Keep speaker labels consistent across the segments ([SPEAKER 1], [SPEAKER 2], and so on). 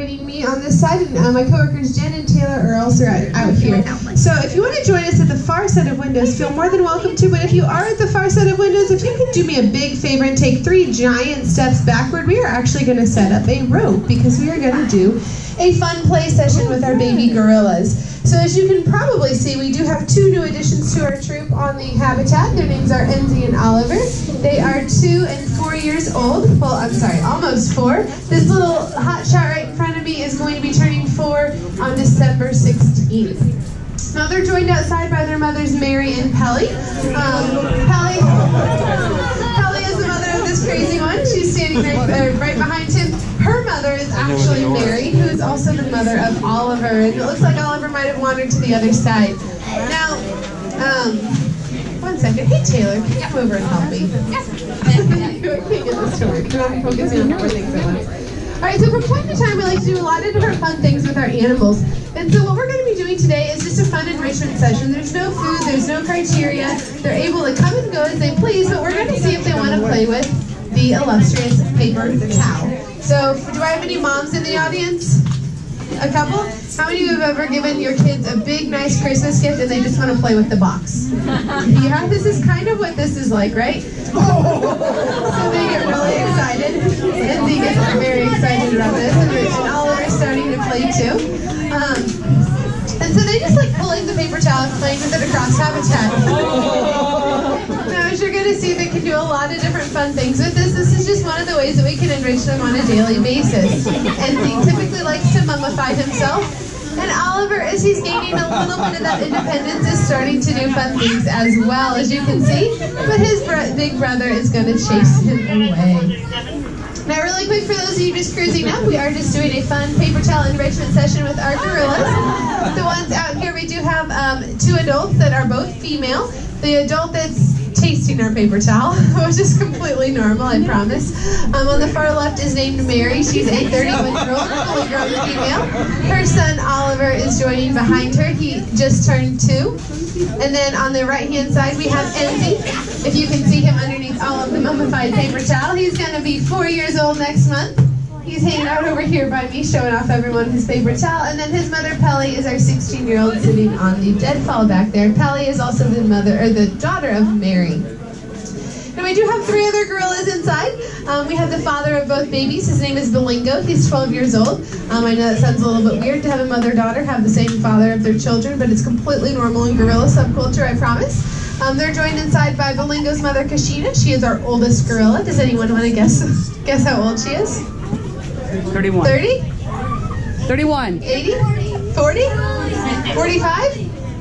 [SPEAKER 1] joining me on this side, and my coworkers Jen and Taylor are also out here. So if you want to join us at the far side of windows, feel more than welcome to, but if you are at the far side of windows, if you could do me a big favor and take 3 giant steps backward, we are actually going to set up a rope because we are going to do a fun play session with our baby gorillas. So as you can probably see, we do have 2 new additions to our troop on the habitat. Their names are Enzi and Oliver. They are 2 and 4 years old. Well, I'm sorry, almost 4. This little hot shot right in front of me is going to be turning 4 on December 16th. Now they're joined outside by their mothers, Mary and Pelly. Pelly is the mother of this crazy one. She's standing right behind him. Her mother is actually Mary, who is also the mother of Oliver. And it looks like Oliver might have wandered to the other side. Now, one second. Hey, Taylor, can you come over and help me? I can't get this to work. I'm focusing on 4 things at once. All right, so from time to time, we like to do a lot of different fun things with our animals. And so what we're going to be doing today is just a fun enrichment session. There's no food, there's no criteria. They're able to come and go as they please, but we're going to see if they want to play with the illustrious paper towel. So, do I have any moms in the audience? A couple? How many of you have ever given your kids a big, nice Christmas gift and they just want to play with the box? Yeah, this is kind of what this is like, right? So they get really excited, and they get very excited about this, and Oliver's starting to play too. And so they just like pulling the paper towel and playing with it across habitat. Now, as you're going to see, they can do a lot of different fun things with this. This is just one of the ways that we can enrich them on a daily basis. And he typically likes to mummify himself. And Oliver, as he's gaining a little bit of that independence, is starting to do fun things as well, as you can see. But his big brother is going to chase him away. Now, really quick, for those of you just cruising up, we are just doing a fun paper towel enrichment session with our gorillas. The ones out here, we do have 2 adults that are both female. The adult that's tasting our paper towel, which is completely normal, I promise. On the far left is named Mary. She's a 31-year-old fully grown female. Her son Oliver is joining behind her. He just turned 2. And then on the right-hand side we have Enzi. If you can see him underneath all of the mummified paper towel, he's going to be 4 years old next month. He's hanging out over here by me, showing off everyone his paper towel. And then his mother, Pelly, is our 16-year-old sitting on the deadfall back there. Pelly is also the mother, or the daughter of Mary. Now we do have 3 other gorillas inside. We have the father of both babies. His name is Belingo. He's 12 years old. I know that sounds a little bit weird to have a mother-daughter have the same father of their children, but it's completely normal in gorilla subculture, I promise. They're joined inside by Belingo's mother, Kashina. She is our oldest gorilla. Does anyone want to guess how old she is?
[SPEAKER 2] 31.
[SPEAKER 1] 30?
[SPEAKER 2] 31.
[SPEAKER 1] 80? 40? 45?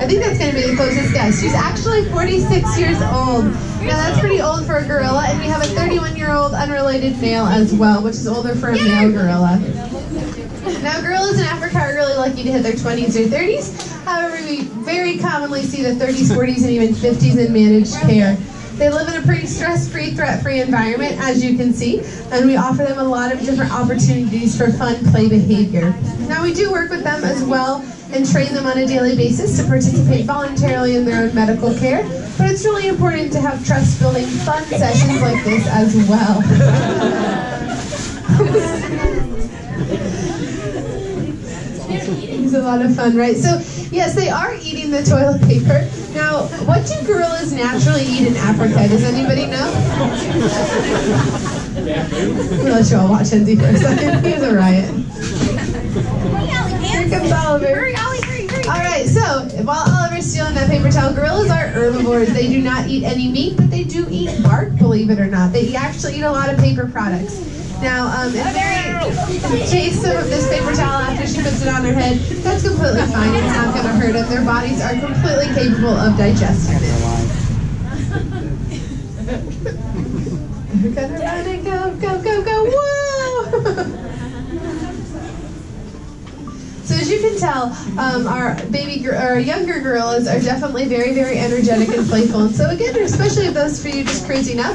[SPEAKER 1] I think that's going to be the closest guess. She's actually 46 years old. Now that's pretty old for a gorilla, and we have a 31-year-old unrelated male as well, which is older for a male gorilla. Now gorillas in Africa are really lucky to hit their 20s or 30s. However, we very commonly see the 30s, 40s, and even 50s in managed care. They live in a pretty stress-free, threat-free environment, as you can see, and we offer them a lot of different opportunities for fun play behavior. Now, we do work with them as well and train them on a daily basis to participate voluntarily in their own medical care, but it's really important to have trust-building fun sessions like this as well. It's a lot of fun, right? So, yes, they are eating the toilet paper. Now, what do gorillas naturally eat in Africa? Does anybody know? We'll let you all watch Enzi for a second. He's a riot. Here comes Oliver.
[SPEAKER 3] Hurry, Ollie, hurry.
[SPEAKER 1] All right, so while Oliver's stealing that paper towel, gorillas are herbivores. They do not eat any meat, but they do eat bark, believe it or not. They actually eat a lot of paper products. Now, if Mary tastes some of this paper towel after she puts it on her head, that's completely fine. It's not going to hurt them. Their bodies are completely capable of digesting it. We're going to run and go, go, go, go. Whoa! So as you can tell, our younger gorillas are definitely very, very energetic and playful. And so again, especially if those for you just cruising up,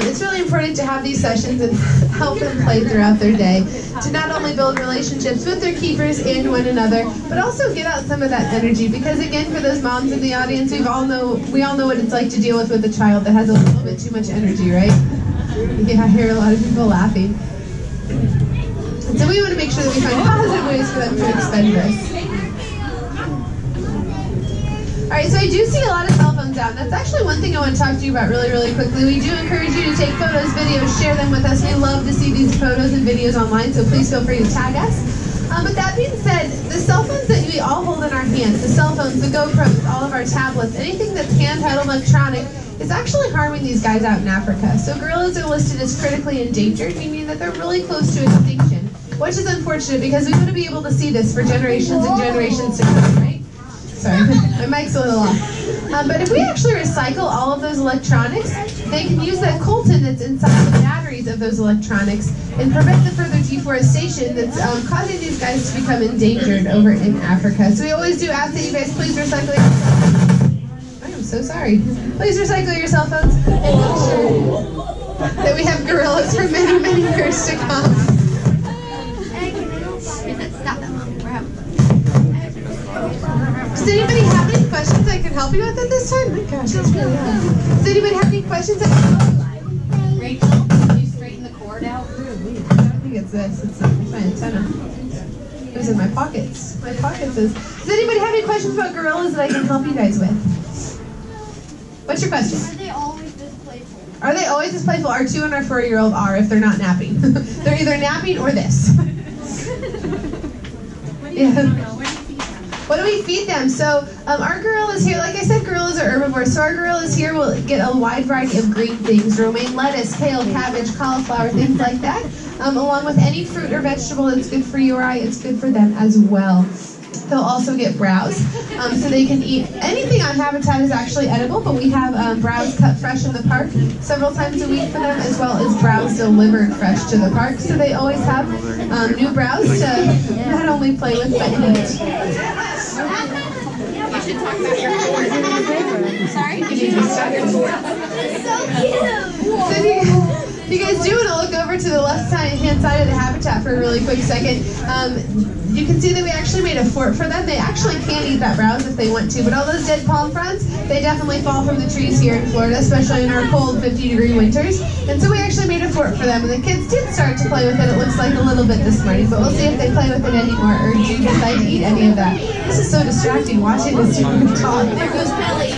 [SPEAKER 1] it's really important to have these sessions and help them play throughout their day to not only build relationships with their keepers and one another, but also get out some of that energy. Because again, for those moms in the audience, we all know what it's like to deal with a child that has a little bit too much energy, right? Yeah, I hear a lot of people laughing. So we want to make sure that we find positive ways for them to expend this. Alright, so I do see a lot of cell phones out. That's actually one thing I want to talk to you about really, really quickly. We do encourage you to take photos, videos, share them with us. We love to see these photos and videos online, so please feel free to tag us. But that being said, the cell phones that we all hold in our hands, the cell phones, the GoPros, all of our tablets, anything that's handheld electronic, is actually harming these guys out in Africa. So gorillas are listed as critically endangered, meaning that they're really close to extinction, which is unfortunate because we want to be able to see this for generations and generations to come, right? Sorry, my mic's a little off. But if we actually recycle all of those electronics, they can use that coltan that's inside the batteries of those electronics and prevent the further deforestation that's causing these guys to become endangered over in Africa. So we always do ask that you guys please recycle your cell phones. I am so sorry. Please recycle your cell phones and make sure that we have gorillas for many, many years to come. Does anybody have any questions I can help you with at this time? Oh my gosh, that's really hard. Does anybody have any questions?
[SPEAKER 3] Rachel, can you straighten the cord out?
[SPEAKER 1] I think it's this. It's my antenna. It was in my pockets. My pockets is. Does anybody have any questions about gorillas that I can help you guys with? What's your question?
[SPEAKER 3] Are they always this playful?
[SPEAKER 1] Are they always this playful? Our 2 and our 4-year-old are if they're not napping. They're either napping or this. Yeah. What do we feed them? So our gorillas here, like I said, gorillas are herbivores. So our gorillas here will get a wide variety of green things: romaine lettuce, kale, cabbage, cauliflower, things like that. Along with any fruit or vegetable that's good for your eye, it's good for them as well. They'll also get browse, so they can eat anything on habitat is actually edible, but we have browse cut fresh in the park several times a week for them, as well as browse delivered fresh to the park. So they always have new browse to not only play with, but eat.
[SPEAKER 3] You should talk about your cord. Sorry? You should talk about your cord. It's so cute!
[SPEAKER 1] So if you guys do want to look over to the left-hand side of the habitat for a really quick second, you can see that we actually made a fort for them. They actually can eat that browse if they want to, but all those dead palm fronds, they definitely fall from the trees here in Florida, especially in our cold 50-degree winters. And so we actually made a fort for them, and the kids did start to play with it. It looks like a little bit this morning, but we'll see if they play with it anymore or do decide to eat any of that. This is so distracting watching this talk.
[SPEAKER 3] There goes Pelly.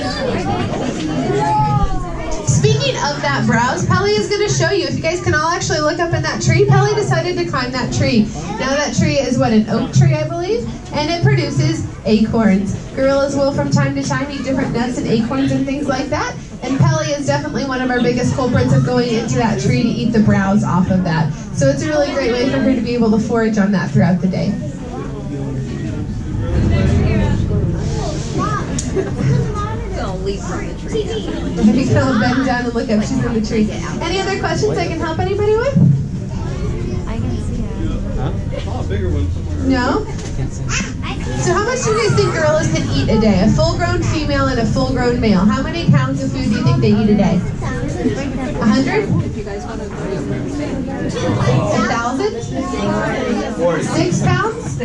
[SPEAKER 1] Speaking of that browse, Pelly is going to show you. If you guys can all actually look up in that tree, Pelly decided to climb that tree. Now that tree is what, an oak tree, I believe, and it produces acorns. Gorillas will from time to time eat different nuts and acorns and things like that, and Pelly is definitely one of our biggest culprits of going into that tree to eat the browse off of that. So it's a really great way for her to be able to forage on that throughout the day.
[SPEAKER 3] Leap from the tree.
[SPEAKER 1] You can all bend down and look up. She's in the tree. Any other questions I can help anybody with?
[SPEAKER 3] I can see it.
[SPEAKER 4] Oh, a bigger one somewhere.
[SPEAKER 1] No? So how much do you guys think gorillas can eat a day? A full-grown female and a full-grown male. How many pounds of food do you think they eat a day? 100? 1,000? 6 pounds?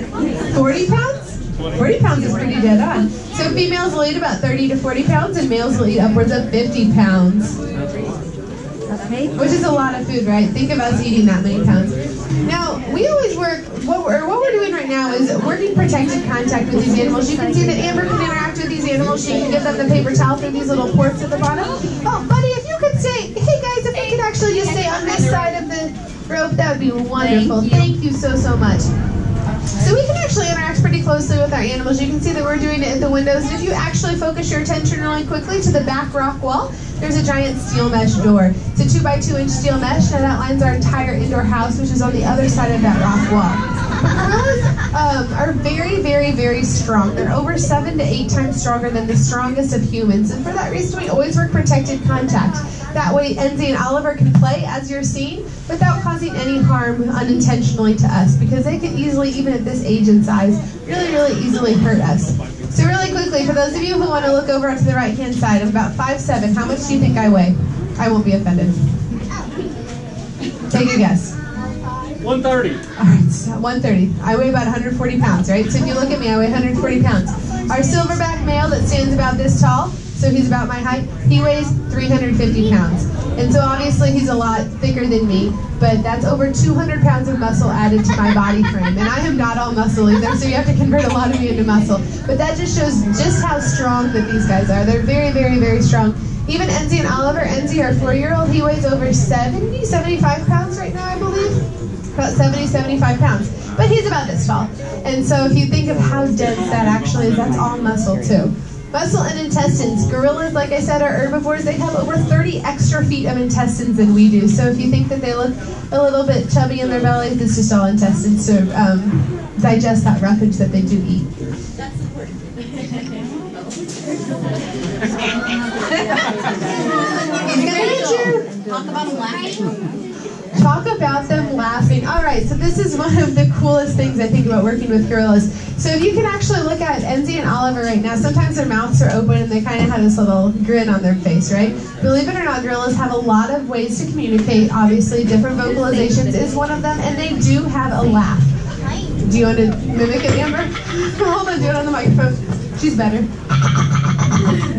[SPEAKER 1] 40 pounds? 40 pounds is pretty dead on. So females will eat about 30 to 40 pounds and males will eat upwards of 50 pounds. Which is a lot of food, right? Think of us eating that many pounds. Now, we always work, what we're doing right now is working protected contact with these animals. You can see that Amber can interact with these animals. She can give them the paper towel through these little ports at the bottom. Oh, buddy, if you could say, hey guys, if we could actually just stay on this side of the rope, that would be wonderful. Thank you so, so much. So we can actually interact pretty closely with our animals. You can see that we're doing it at the windows. If you actually focus your attention really quickly to the back rock wall, there's a giant steel mesh door. It's a 2x2-inch steel mesh, and that lines our entire indoor house, which is on the other side of that rock wall. Gorillas are very, very, very strong. They're over 7 to 8 times stronger than the strongest of humans, and for that reason, we always work protected contact. That way, Enzi and Oliver can play, as you're seeing, without causing any harm unintentionally to us, because they can easily, even at this age and size, really, really easily hurt us. So really quickly, for those of you who want to look over to the right-hand side, I'm about 5'7". How much do you think I weigh? I won't be offended. Take a guess.
[SPEAKER 4] 130.
[SPEAKER 1] All right, so 130. I weigh about 140 pounds, right? So if you look at me, I weigh 140 pounds. Our silverback male that stands about this tall, so he's about my height, he weighs 350 pounds. And so obviously he's a lot thicker than me, but that's over 200 pounds of muscle added to my body frame. And I am not all muscle either, so you have to convert a lot of me into muscle. But that just shows just how strong that these guys are. They're very, very, very strong. Even Enzi and Oliver, Enzi, our 4-year-old, he weighs over 75 pounds right now, I believe. About 75 pounds. But he's about this tall. And so if you think of how dense that actually is, that's all muscle too. Muscle and intestines. Gorillas, like I said, are herbivores. They have over 30 extra feet of intestines than we do. So if you think that they look a little bit chubby in their bellies, it's just all intestines to digest that roughage that they do eat.
[SPEAKER 3] That's important. Talk about them laughing.
[SPEAKER 1] Talk about them laughing. All right, so this is one of the coolest things I think about working with gorillas. So if you can actually look at Enzi and Oliver right now, sometimes their mouths are open and they kind of have this little grin on their face, right? Believe it or not, gorillas have a lot of ways to communicate. Obviously, different vocalizations is one of them, and they do have a laugh. Do you want to mimic it, Amber? Hold on, do it on the microphone. She's better.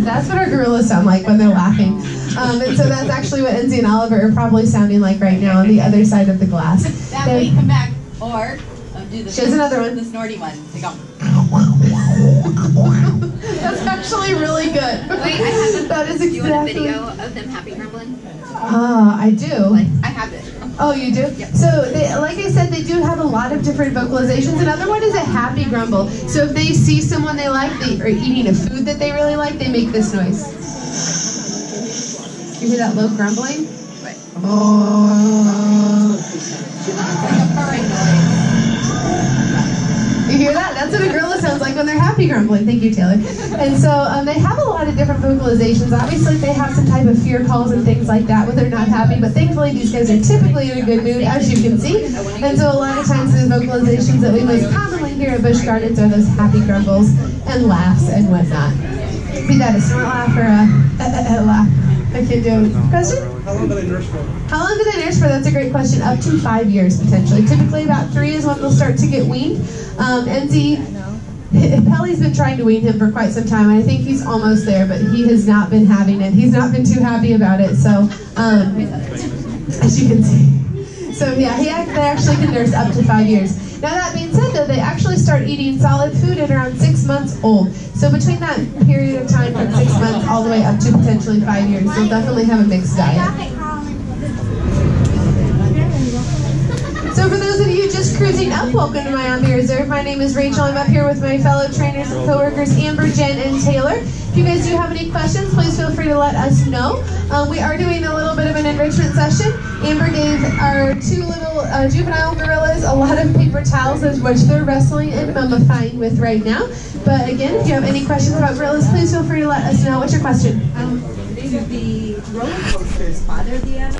[SPEAKER 1] That's what our gorillas sound like when they're laughing. And so that's actually what Enzi and Oliver are probably sounding like right now on the other side of the glass.
[SPEAKER 3] That way, come back. Or do the
[SPEAKER 1] Here's another one.
[SPEAKER 3] The snorty one. They go.
[SPEAKER 1] That's actually really good.
[SPEAKER 5] Wait, I have a,
[SPEAKER 1] that is
[SPEAKER 5] do you want a
[SPEAKER 1] exactly.
[SPEAKER 5] video of them happy grumbling?
[SPEAKER 1] I do.
[SPEAKER 5] Like, I have it.
[SPEAKER 1] Oh, you do?
[SPEAKER 5] Yep.
[SPEAKER 1] So, like I said, they do have a lot of different vocalizations. Another one is a happy grumble. So if they see someone they like, or eating a food that they really like, they make this noise. You hear that low grumbling?
[SPEAKER 5] Right.
[SPEAKER 1] Oh.
[SPEAKER 3] Like a purring noise.
[SPEAKER 1] You hear that? That's what a gorilla sounds like when they're happy grumbling. Thank you, Taylor. And so they have a lot of different vocalizations. Obviously, they have some type of fear calls and things like that when they're not happy, but thankfully these guys are typically in a good mood, as you can see. And so a lot of times the vocalizations that we most commonly hear at Busch Gardens are those happy grumbles and laughs and whatnot. Be that a snort laugh or a laugh. I can't do it. Question?
[SPEAKER 4] How long do they nurse for?
[SPEAKER 1] How long do they nurse for? That's a great question. Up to 5 years, potentially. Typically, about 3 is when they'll start to get weaned. Enzi, Pelly's been trying to wean him for quite some time, and I think he's almost there, but he has not been having it. He's not been too happy about it, so, as you can see. So, yeah, they actually can nurse up to 5 years. Now, that being said, though, they actually start eating solid food at around 6 months old. So between that period of time from 6 months all the way up to potentially 5 years, they'll definitely have a mixed diet. So for those of you just cruising up, welcome to my Omni Reserve. My name is Rachel. I'm up here with my fellow trainers and coworkers, Amber, Jen, and Taylor. If you guys do have any questions, please feel free to let us know. We are doing a little bit of an enrichment session. Amber gave our 2 little juvenile gorillas a lot of paper towels, which they're wrestling and mummifying with right now. But again, if you have any questions about gorillas, please feel free to let us know. What's your question?
[SPEAKER 6] Do the roller coasters bother the animals?